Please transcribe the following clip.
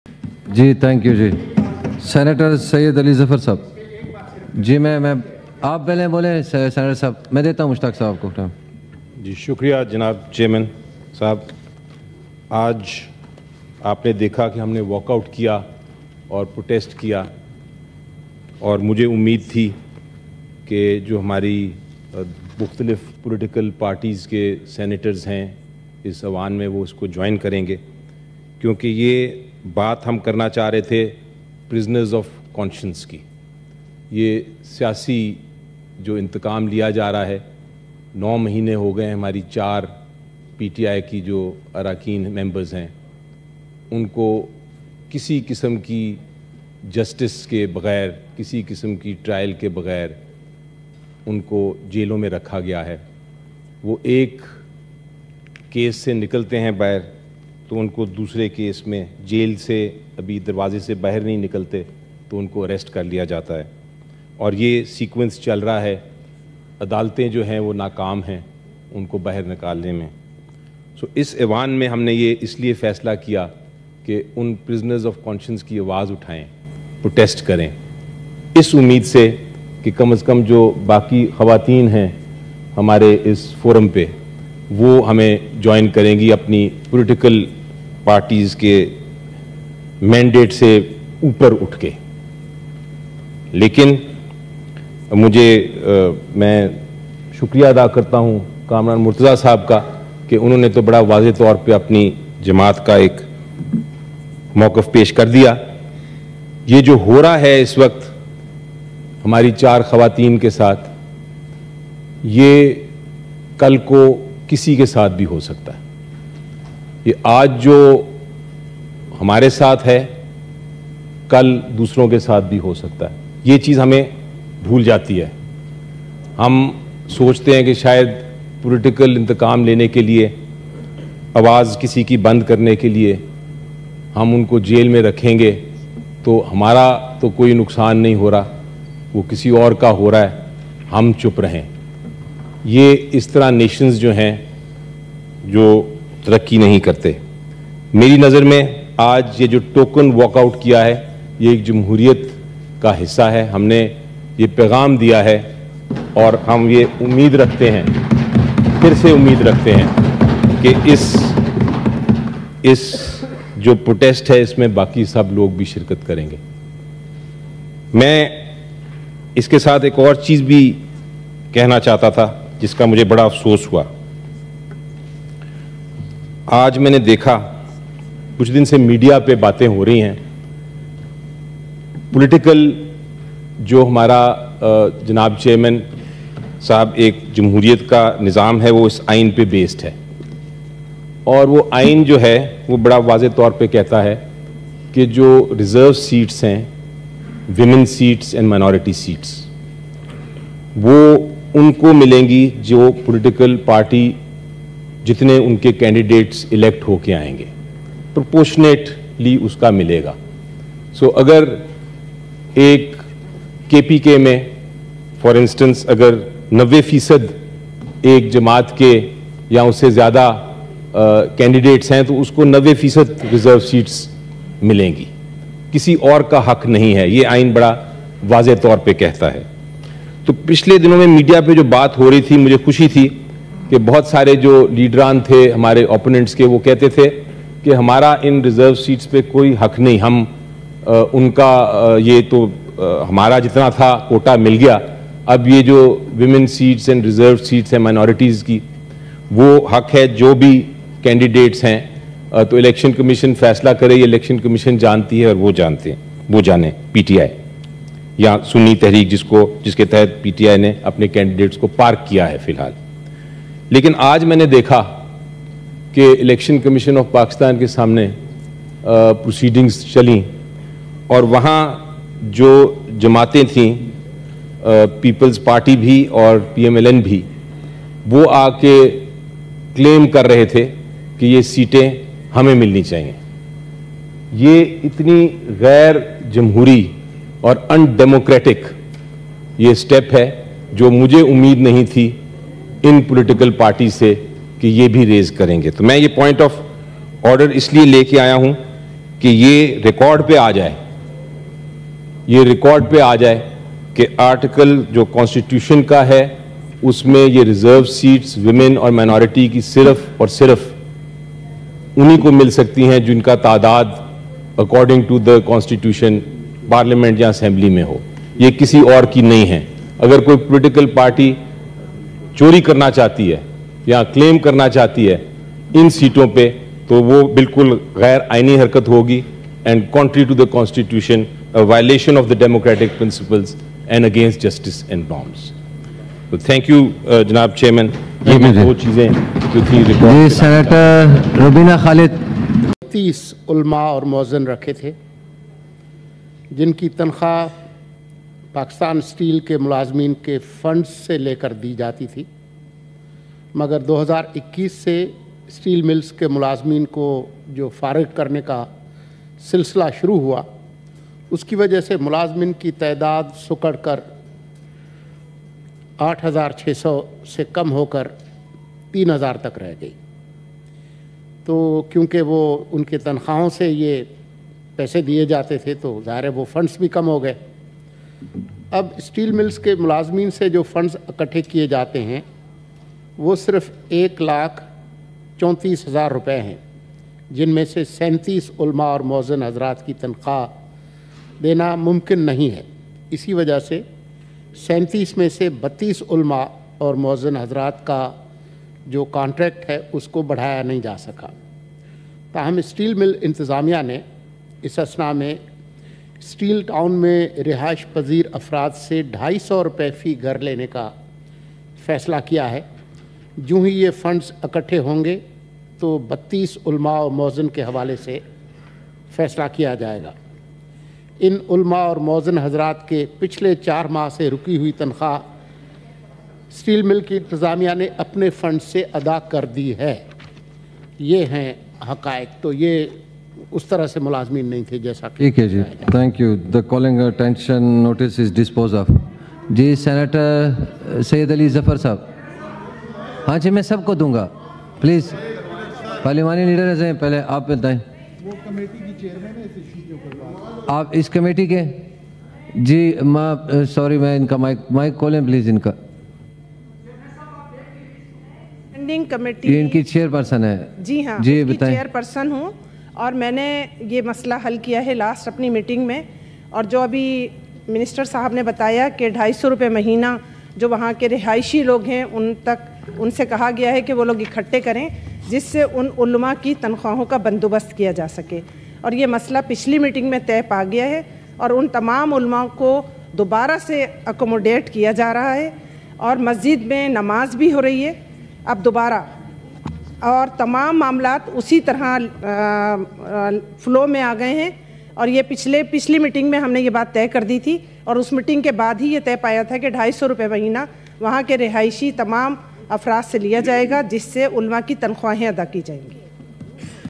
G thank you جی senator Syed Ali Zafar sahab. جی میں آپ پہلے بولیں سینیٹر صاحب, میں دیتا ہوں مشتاق صاحب کو ٹائم. جی شکریہ جناب چیئرمین صاحب. آج آپ نے دیکھا کہ ہم نے واک آؤٹ کیا اور پروٹیسٹ کیا, اور مجھے امید تھی کہ جو ہماری مختلف پولیٹیکل پارٹیز کے سینیٹرز ہیں اس ایوان میں وہ اس کو جوائن کریں گے, کیونکہ یہ بات ہم کرنا چاہ رہے تھے پرزنرز آف کانشنس کی. یہ سیاسی جو انتقام لیا جا رہا ہے, 9 مہینے ہو گئے ہیں ہماری 4 پی ٹی آئی کی جو اراکین ممبرز ہیں ان کو کسی قسم کی جسٹس کے بغیر, کسی قسم کی ٹرائل کے بغیر ان کو جیلوں میں رکھا گیا ہے. وہ ایک کیس سے نکلتے ہیں باہر تو ان کو دوسرے کیس میں, جیل سے ابھی دروازے سے باہر نہیں نکلتے تو ان کو اریسٹ کر لیا جاتا ہے, اور یہ سیکوینس چل رہا ہے. عدالتیں جو ہیں وہ ناکام ہیں ان کو باہر نکالنے میں. اس ایوان میں ہم نے یہ اس لیے فیصلہ کیا کہ ان پرزنرز آف کانشنس کی آواز اٹھائیں, پروٹیسٹ کریں, اس امید سے کہ کم از کم جو باقی خواتین ہیں ہمارے اس فورم پہ وہ ہمیں جوائن کریں گی اپنی پولیٹیکل پارٹیز کے مینڈیٹ سے اوپر اٹھ کے. لیکن میں شکریہ ادا کرتا ہوں کامران مرتضیٰ صاحب کا کہ انہوں نے تو بڑا واضح طور پہ اپنی جماعت کا ایک موقف پیش کر دیا. یہ جو ہو رہا ہے اس وقت ہماری 4 خواتین کے ساتھ, یہ کل کو کسی کے ساتھ بھی ہو سکتا ہے. یہ آج جو ہمارے ساتھ ہے کل دوسروں کے ساتھ بھی ہو سکتا ہے. یہ چیز ہمیں بھول جاتی ہے. ہم سوچتے ہیں کہ شاید پولیٹیکل انتقام لینے کے لیے, آواز کسی کی بند کرنے کے لیے ہم ان کو جیل میں رکھیں گے تو ہمارا تو کوئی نقصان نہیں ہو رہا, وہ کسی اور کا ہو رہا ہے, ہم چپ رہیں. یہ اس طرح نیشنز جو ہیں جو ترقی نہیں کرتے. میری نظر میں آج یہ جو ٹوکن واک آؤٹ کیا ہے یہ ایک جمہوریت کا حصہ ہے. ہم نے یہ پیغام دیا ہے اور ہم یہ امید رکھتے ہیں, پھر سے امید رکھتے ہیں کہ اس جو پروٹیسٹ ہے اس میں باقی سب لوگ بھی شرکت کریں گے. میں اس کے ساتھ ایک اور چیز بھی کہنا چاہتا تھا جس کا مجھے بڑا افسوس ہوا. آج میں نے دیکھا کچھ دن سے میڈیا پہ باتیں ہو رہی ہیں, پولیٹیکل جو ہمارا جناب چیئرمین صاحب ایک جمہوریت کا نظام ہے وہ اس آئین پہ بیسڈ ہے, اور وہ آئین جو ہے وہ بڑا واضح طور پہ کہتا ہے کہ جو ریزرو سیٹس ہیں, women seats and minority seats, وہ ان کو ملیں گی جو پولیٹیکل پارٹی جتنے ان کے کینڈیڈیٹس الیکٹ ہو کے آئیں گے, پروپورشنیٹلی اس کا ملے گا. اگر ایک کے پی کے میں فار انسٹنس اگر 90% ایک جماعت کے یا اس سے زیادہ کینڈیڈیٹس ہیں تو اس کو 90% ریزرو سیٹس ملیں گی, کسی اور کا حق نہیں ہے. یہ آئین بڑا واضح طور پہ کہتا ہے. تو پچھلے دنوں میں میڈیا پہ جو بات ہو رہی تھی مجھے خوشی تھی کہ بہت سارے جو لیڈران تھے ہمارے اوپوننٹس کے وہ کہتے تھے کہ ہمارا ان ریزرو سیٹس پہ کوئی حق نہیں, ہم ان کا یہ تو ہمارا جتنا تھا کوٹا مل گیا, اب یہ جو women seats and reserve seats ہیں مائنورٹیز کی وہ حق ہے جو بھی کینڈیڈیٹس ہیں تو الیکشن کمیشن فیصلہ کرے. یہ الیکشن کمیشن جانتی ہے اور وہ جانتے ہیں, وہ جانے پی ٹی آئی یا سنی تحریک جس کے تحت پی ٹی آئی نے اپنے کینڈیڈیٹس کو پارک کیا ہے فی الحال. لیکن آج میں نے دیکھا کہ الیکشن کمیشن آف پاکستان کے سامنے پروسیڈنگز چلیں اور وہاں جو جماعتیں تھیں, پیپلز پارٹی بھی اور پی ایم ایل این بھی, وہ آ کے کلیم کر رہے تھے کہ یہ سیٹیں ہمیں ملنی چاہیے. یہ اتنی غیر جمہوری اور ان ڈیموکریٹک یہ سٹیپ ہے جو مجھے امید نہیں تھی ان پولیٹیکل پارٹی سے کہ یہ بھی ریز کریں گے. تو میں یہ پوائنٹ آف آرڈر اس لیے لے کے آیا ہوں کہ یہ ریکارڈ پہ آ جائے، یہ ریکارڈ پہ آ جائے کہ آرٹیکل جو کانسٹیٹیوشن کا ہے اس میں یہ ریزرو سیٹس ویمن اور مائنورٹی کی صرف اور صرف انہی کو مل سکتی ہیں جن کا تعداد according to the constitution parliament یا اسمبلی میں ہو، یہ کسی اور کی نہیں ہے۔ اگر کوئی پولیٹیکل پارٹی چوری کرنا چاہتی ہے یا کلیم کرنا چاہتی ہے ان سیٹوں پہ تو وہ بالکل غیر آئینی حرکت ہوگی and contrary to the constitution, violation of the democratic principles and against justice and norms. تو تھینک یو جناب چیئرمین، یہ میں دو چیزیں جو تھیں جی سینیٹر روبینہ خالد۔ 30 علماء اور مؤذن رکھے تھے جن کی تنخواہ پاکستان اسٹیل کے ملازمین کے فنڈز سے لے کر دی جاتی تھی، مگر 2021 سے اسٹیل ملز کے ملازمین کو جو فارغ کرنے کا سلسلہ شروع ہوا اس کی وجہ سے ملازمین کی تعداد سکڑ کر 8,600 سے کم ہو کر 3,000 تک رہ گئی۔ تو کیونکہ وہ ان کے تنخواہوں سے یہ پیسے دیے جاتے تھے تو ظاہر ہے وہ فنڈز بھی کم ہو گئے۔ اب اسٹیل ملز کے ملازمین سے جو فنڈز اکٹھے کیے جاتے ہیں وہ صرف 1,34,000 روپے ہیں، جن میں سے 37 علماء اور مؤذن حضرات کی تنخواہ دینا ممکن نہیں ہے۔ اسی وجہ سے 37 میں سے 32 علماء اور مؤذن حضرات کا جو کانٹریکٹ ہے اس کو بڑھایا نہیں جا سکا۔ تاہم اسٹیل مل انتظامیہ نے اس اثناء میں اسٹیل ٹاؤن میں رہائش پذیر افراد سے 250 روپے فی گھر لینے کا فیصلہ کیا ہے۔ جو ہی یہ فنڈز اکٹھے ہوں گے تو 32 علماء اور مؤذن کے حوالے سے فیصلہ کیا جائے گا۔ ان علماء اور مؤذن حضرات کے پچھلے 4 ماہ سے رکی ہوئی تنخواہ اسٹیل مل کی انتظامیہ نے اپنے فنڈ سے ادا کر دی ہے۔ یہ ہیں حقائق۔ تو یہ اس طرح سے ملازمین نہیں تھے جیسا کہ ٹھیک ہے جی، thank you. The calling attention notice is dispose of. جی سینیٹر سید علی ظفر صاحب۔ ہاں جی میں سب کو دوں گا، پلیز پارلیمانی لیڈرز ہیں، پہلے آپ بتائیں۔ آپ اس کمیٹی کے جی سوری میں ان کا مائک کھولیں پلیز ان کا۔ کمیٹی ان کی چیئر پرسن ہے۔ جی ہاں، جی اس کی بتائیں۔ چیئر پرسن ہوں اور میں نے یہ مسئلہ حل کیا ہے لاسٹ اپنی میٹنگ میں، اور جو ابھی منسٹر صاحب نے بتایا کہ 250 روپے مہینہ جو وہاں کے رہائشی لوگ ہیں ان سے کہا گیا ہے کہ وہ لوگ اکٹھے کریں جس سے ان علماء کی تنخواہوں کا بندوبست کیا جا سکے، اور یہ مسئلہ پچھلی میٹنگ میں طے پا گیا ہے اور ان تمام علماء کو دوبارہ سے اکوموڈیٹ کیا جا رہا ہے، اور مسجد میں نماز بھی ہو رہی ہے اب دوبارہ، اور تمام معاملات اسی طرح فلو میں آ گئے ہیں۔ اور یہ پچھلی میٹنگ میں ہم نے یہ بات طے کر دی تھی، اور اس میٹنگ کے بعد ہی یہ طے پایا تھا کہ 250 روپے مہینہ وہاں کے رہائشی تمام افراد سے لیا جائے گا، جس سے علماء کی تنخواہیں ادا کی جائیں گی۔